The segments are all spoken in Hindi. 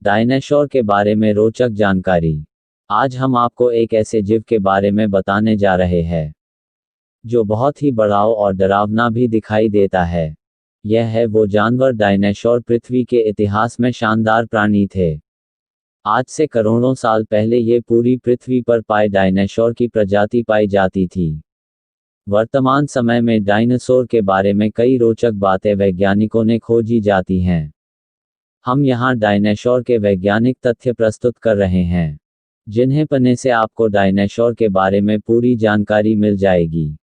डायनासोर के बारे में रोचक जानकारी। आज हम आपको एक ऐसे जीव के बारे में बताने जा रहे हैं जो बहुत ही बड़ा और डरावना भी दिखाई देता है। यह है वो जानवर डायनासोर। पृथ्वी के इतिहास में शानदार प्राणी थे। आज से करोड़ों साल पहले ये पूरी पृथ्वी पर पाए डायनासोर की प्रजाति पाई जाती थी। वर्तमान समय में डायनासोर के बारे में कई रोचक बातें वैज्ञानिकों ने खोजी जाती हैं। हम यहाँ डायनासोर के वैज्ञानिक तथ्य प्रस्तुत कर रहे हैं, जिन्हें पढ़ने से आपको डायनासोर के बारे में पूरी जानकारी मिल जाएगी।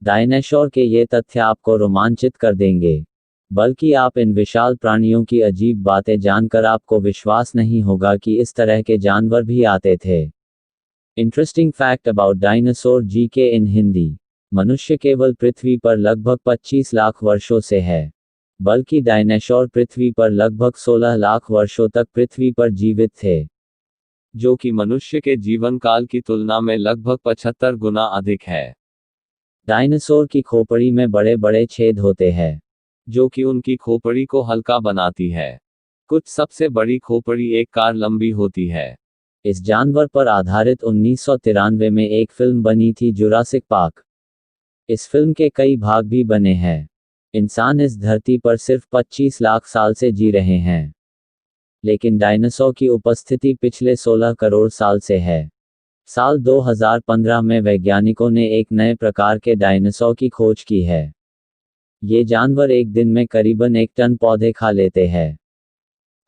डायनासोर के ये तथ्य आपको रोमांचित कर देंगे, बल्कि आप इन विशाल प्राणियों की अजीब बातें जानकर आपको विश्वास नहीं होगा कि इस तरह के जानवर भी आते थे। Interesting fact about dinosaur GK in Hindi. मनुष्य केवल पृथ्वी पर लगभग 25 लाख वर्षों से है, बल्कि डायनासोर पृथ्वी पर लगभग 16 लाख वर्षों तक पृथ्वी पर जीवित थे, जो कि मनुष्य के जीवन काल की तुलना में लगभग 75 गुना अधिक है। डायनासोर की खोपड़ी में बड़े बड़े छेद होते हैं, जो कि उनकी खोपड़ी को हल्का बनाती है। कुछ सबसे बड़ी खोपड़ी एक कार लंबी होती है। इस जानवर पर आधारित 1993 में एक फिल्म बनी थी, जुरासिक पार्क। इस फिल्म के कई भाग भी बने हैं। इंसान इस धरती पर सिर्फ 25 लाख साल से जी रहे हैं, लेकिन डायनासोर की उपस्थिति पिछले 16 करोड़ साल से है। साल 2015 में वैज्ञानिकों ने एक नए प्रकार के डायनासोर की खोज की है। ये जानवर एक दिन में करीबन 1 टन पौधे खा लेते हैं।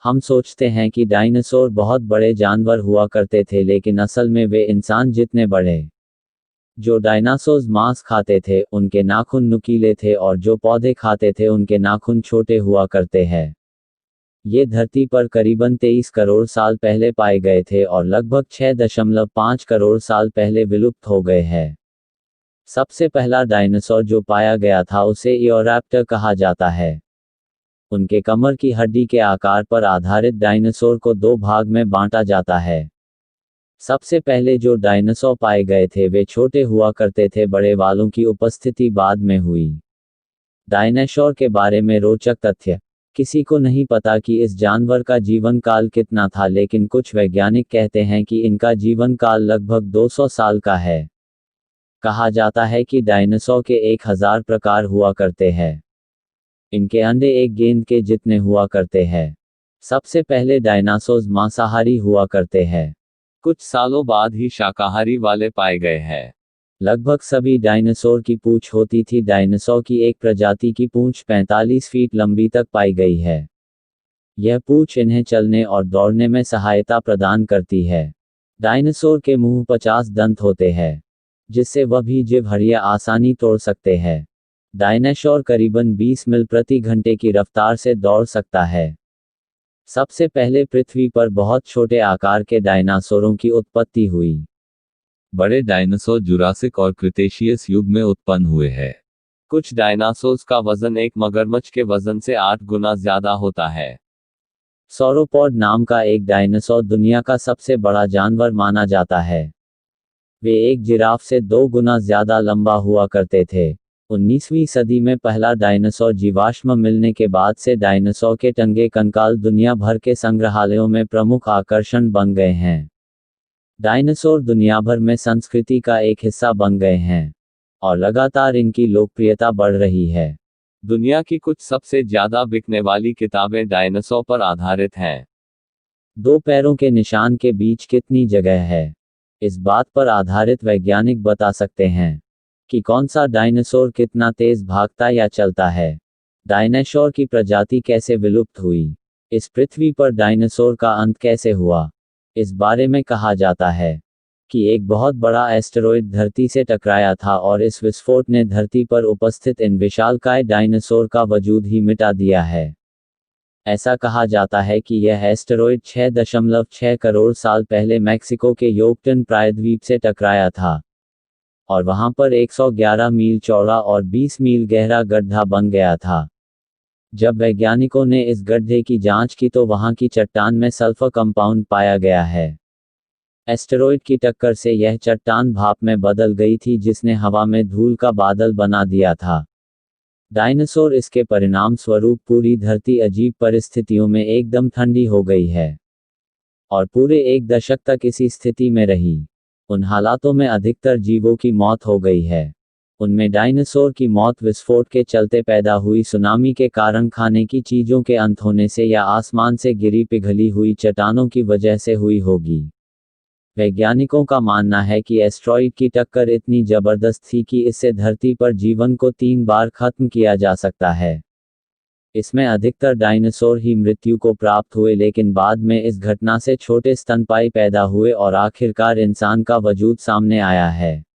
हम सोचते हैं कि डायनासोर बहुत बड़े जानवर हुआ करते थे, लेकिन असल में वे इंसान जितने बड़े। जो डायनासोर मांस खाते थे उनके नाखून नुकीले थे, और जो पौधे खाते थे उनके नाखून छोटे हुआ करते हैं। ये धरती पर करीबन 23 करोड़ साल पहले पाए गए थे और लगभग 6.5 करोड़ साल पहले विलुप्त हो गए हैं। सबसे पहला डायनासोर जो पाया गया था उसे ईओरैप्टर कहा जाता है। उनके कमर की हड्डी के आकार पर आधारित डायनासोर को 2 भाग में बांटा जाता है। सबसे पहले जो डायनासोर पाए गए थे वे छोटे हुआ करते थे, बड़े वालों की उपस्थिति बाद में हुई। डायनासोर के बारे में रोचक तथ्य। किसी को नहीं पता कि इस जानवर का जीवन काल कितना था, लेकिन कुछ वैज्ञानिक कहते हैं कि इनका जीवन काल लगभग 200 साल का है। कहा जाता है कि डायनासोर के 1000 प्रकार हुआ करते हैं। इनके अंडे एक गेंद के जितने हुआ करते हैं। सबसे पहले डायनासोर मांसाहारी हुआ करते हैं, कुछ सालों बाद ही शाकाहारी वाले पाए गए हैं। लगभग सभी डायनासोर की पूंछ होती थी। डायनासोर की एक प्रजाति की पूंछ 45 फीट लंबी तक पाई गई है। यह पूंछ इन्हें चलने और दौड़ने में सहायता प्रदान करती है। डायनासोर के मुंह 50 दंत होते हैं, जिससे वह भी जीव हड्डियां आसानी तोड़ सकते हैं। डायनासोर करीबन 20 मील प्रति घंटे की रफ्तार से दौड़ सकता है। सबसे पहले पृथ्वी पर बहुत छोटे आकार के डायनासोरों की उत्पत्ति हुई। बड़े डायनासोर जुरासिक और क्रिटेशियस युग में उत्पन्न हुए हैं। कुछ डायनासोर्स का वजन एक मगरमच्छ के वजन से 8 गुना ज्यादा होता है। सौरोपॉड नाम का एक डायनासोर दुनिया का सबसे बड़ा जानवर माना जाता है। वे एक जिराफ से 2 गुना ज्यादा लंबा हुआ करते थे। 19वीं सदी में पहला डायनासोर जीवाश्म मिलने के बाद से डायनासोर के टंगे कंकाल दुनिया भर के संग्रहालयों में प्रमुख आकर्षण बन गए हैं। डायनासोर दुनिया भर में संस्कृति का एक हिस्सा बन गए हैं, और लगातार इनकी लोकप्रियता बढ़ रही है। दुनिया की कुछ सबसे ज्यादा बिकने वाली किताबें डायनासोर पर आधारित हैं। 2 पैरों के निशान के बीच कितनी जगह है, इस बात पर आधारित वैज्ञानिक बता सकते हैं कि कौन सा डायनासोर कितना तेज भागता या चलता है। डायनासोर की प्रजाति कैसे विलुप्त हुई, इस पृथ्वी पर डायनासोर का अंत कैसे हुआ। इस बारे में कहा जाता है कि एक बहुत बड़ा एस्टेरॉयड धरती से टकराया था और इस विस्फोट ने धरती पर उपस्थित इन विशालकाय डायनासोर का वजूद ही मिटा दिया है। ऐसा कहा जाता है कि यह एस्टेरॉयड 6.6 करोड़ साल पहले मैक्सिको के योक्टन प्रायद्वीप से टकराया था, और वहां पर 111 मील चौड़ा और 20 मील गहरा गड्ढा बन गया था। जब वैज्ञानिकों ने इस गड्ढे की जांच की तो वहां की चट्टान में सल्फर कंपाउंड पाया गया है। एस्टेरॉयड की टक्कर से यह चट्टान भाप में बदल गई थी, जिसने हवा में धूल का बादल बना दिया था। डायनासोर इसके परिणाम स्वरूप पूरी धरती अजीब परिस्थितियों में एकदम ठंडी हो गई है। और पूरे 1 दशक तक इसी स्थिति में रही। उन हालातों में अधिकतर जीवों की मौत हो गई है। उनमें डायनासोर की मौत विस्फोट के चलते पैदा हुई सुनामी के कारण, खाने की चीज़ों के अंत होने से, या आसमान से गिरी पिघली हुई चट्टानों की वजह से हुई होगी। वैज्ञानिकों का मानना है कि एस्ट्रॉइड की टक्कर इतनी जबरदस्त थी कि इससे धरती पर जीवन को 3 बार खत्म किया जा सकता है। इसमें अधिकतर डायनासोर ही मृत्यु को प्राप्त हुए, लेकिन बाद में इस घटना से छोटे स्तनपायी पैदा हुए और आखिरकार इंसान का वजूद सामने आया है।